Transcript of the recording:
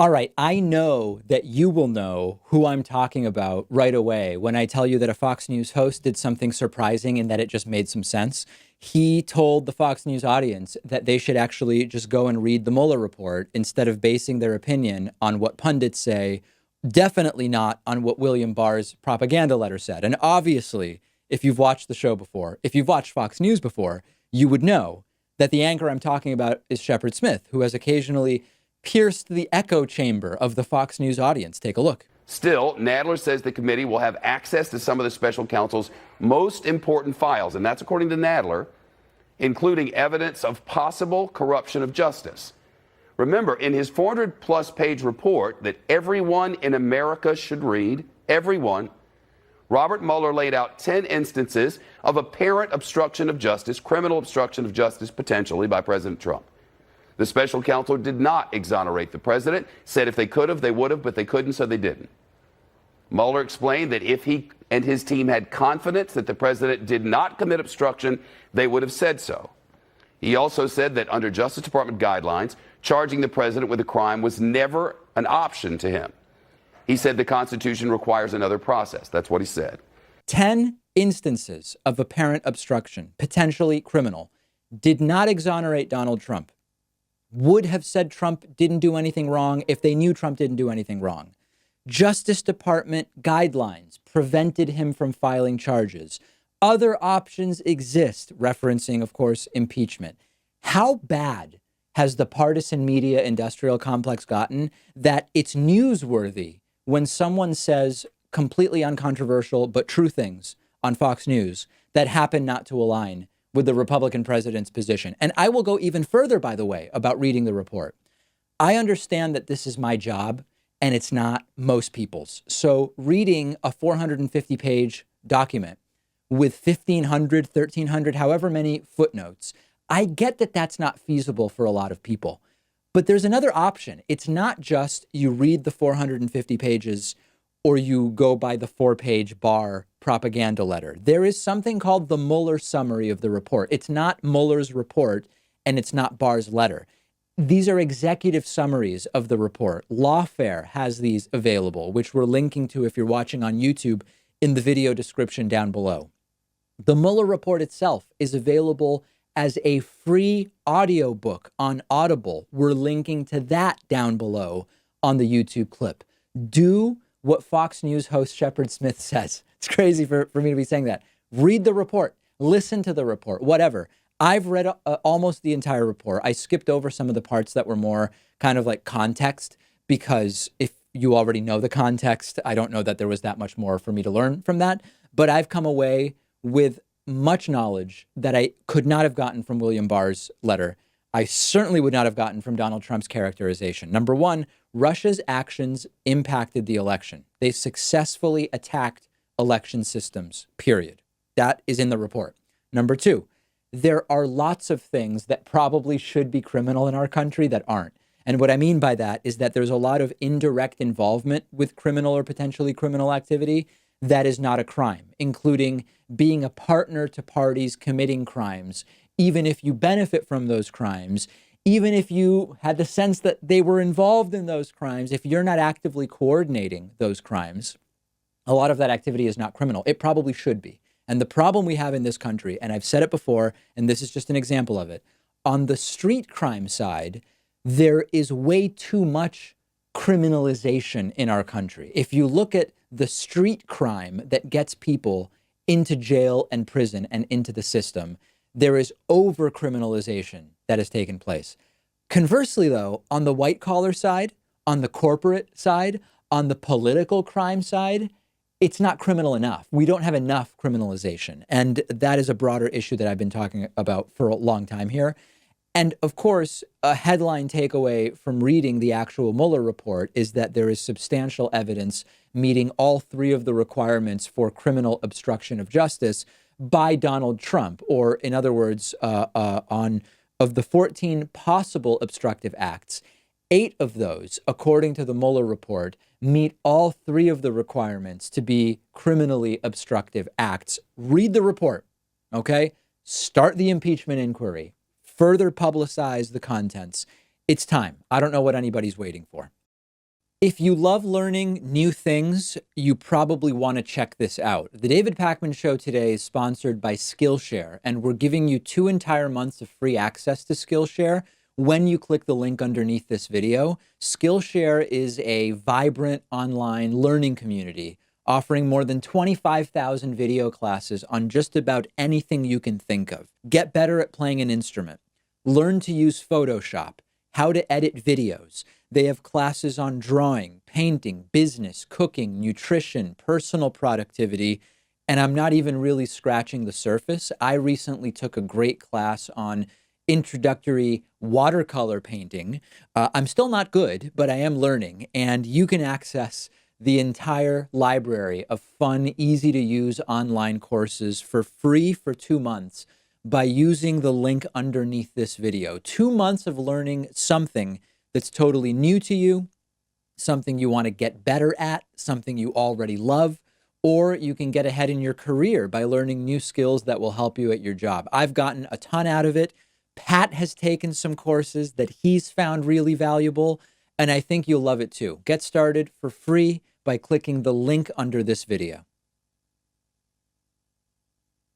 All right, I know that you will know who I'm talking about right away when I tell you that a Fox News host did something surprising and that it just made some sense. He told the Fox News audience that they should actually just go and read the Mueller report instead of basing their opinion on what pundits say, definitely not on what William Barr's propaganda letter said. And obviously, if you've watched the show before, if you've watched Fox News before, you would know that the anchor I'm talking about is Shepard Smith, who has occasionally pierced the echo chamber of the Fox News audience. Take a look. Still, Nadler says the committee will have access to some of the special counsel's most important files, and that's according to Nadler, including evidence of possible corruption of justice. Remember, in his 400-plus page report that everyone in America should read, everyone, Robert Mueller laid out 10 instances of apparent obstruction of justice, criminal obstruction of justice, potentially, by President Trump. The special counsel did not exonerate the president, said if they could have, they would have, but they couldn't, so they didn't. Mueller explained that if he and his team had confidence that the president did not commit obstruction, they would have said so. He also said that under Justice Department guidelines, charging the president with a crime was never an option to him. He said the Constitution requires another process. That's what he said. 10 instances of apparent obstruction, potentially criminal, did not exonerate Donald Trump. Would have said Trump didn't do anything wrong if they knew Trump didn't do anything wrong. Justice Department guidelines prevented him from filing charges. Other options exist, referencing, of course, impeachment. How bad has the partisan media industrial complex gotten that it's newsworthy when someone says completely uncontroversial but true things on Fox News that happen not to align with the Republican president's position? And I will go even further, by the way, about reading the report. I understand that this is my job and it's not most people's. So reading a 450-page document with 1,500, 1,300, however many footnotes, I get that that's not feasible for a lot of people. But there's another option. It's not just you read the 450 pages or you go by the 4-page Barr propaganda letter. There is something called the Mueller summary of the report. It's not Mueller's report and it's not Barr's letter. These are executive summaries of the report. Lawfare has these available, which we're linking to if you're watching on YouTube in the video description down below. The Mueller report itself is available as a free audiobook on Audible. We're linking to that down below on the YouTube clip. Do what Fox News host Shepard Smith says. It's crazy for me to be saying that. Read the report, listen to the report, whatever. I've read almost the entire report. I skipped over some of the parts that were more kind of like context, because if you already know the context, I don't know that there was that much more for me to learn from that. But I've come away with much knowledge that I could not have gotten from William Barr's letter. I certainly would not have gotten from Donald Trump's characterization. Number one, Russia's actions impacted the election. They successfully attacked election systems, period. That is in the report. Number two, there are lots of things that probably should be criminal in our country that aren't. And what I mean by that is that there's a lot of indirect involvement with criminal or potentially criminal activity that is not a crime, including being a partner to parties committing crimes, even if you benefit from those crimes, even if you had the sense that they were involved in those crimes. If you're not actively coordinating those crimes, a lot of that activity is not criminal. It probably should be. And the problem we have in this country, and I've said it before, and this is just an example of it, on the street crime side, there is way too much criminalization in our country. If you look at the street crime that gets people into jail and prison and into the system, there is over-criminalization that has taken place. Conversely, though, on the white-collar side, on the corporate side, on the political crime side, it's not criminal enough. We don't have enough criminalization. And that is a broader issue that I've been talking about for a long time here. And of course, a headline takeaway from reading the actual Mueller report is that there is substantial evidence meeting all three of the requirements for criminal obstruction of justice by Donald Trump, or in other words, of the 14 possible obstructive acts, 8 of those, according to the Mueller report, meet all three of the requirements to be criminally obstructive acts. Read the report, okay? Start the impeachment inquiry. Further publicize the contents. It's time. I don't know what anybody's waiting for. If you love learning new things, you probably want to check this out. The David Pakman Show today is sponsored by Skillshare, and we're giving you 2 entire months of free access to Skillshare when you click the link underneath this video. Skillshare is a vibrant online learning community offering more than 25,000 video classes on just about anything you can think of. Get better at playing an instrument. Learn to use Photoshop, how to edit videos. They have classes on drawing, painting, business, cooking, nutrition, personal productivity, and I'm not even really scratching the surface. I recently took a great class on introductory watercolor painting. I'm still not good, but I am learning, and you can access the entire library of fun, easy to use online courses for free for 2 months by using the link underneath this video. 2 months of learning something that's totally new to you, something you want to get better at, something you already love, or you can get ahead in your career by learning new skills that will help you at your job. I've gotten a ton out of it. Pat has taken some courses that he's found really valuable, and I think you'll love it too. Get started for free by clicking the link under this video.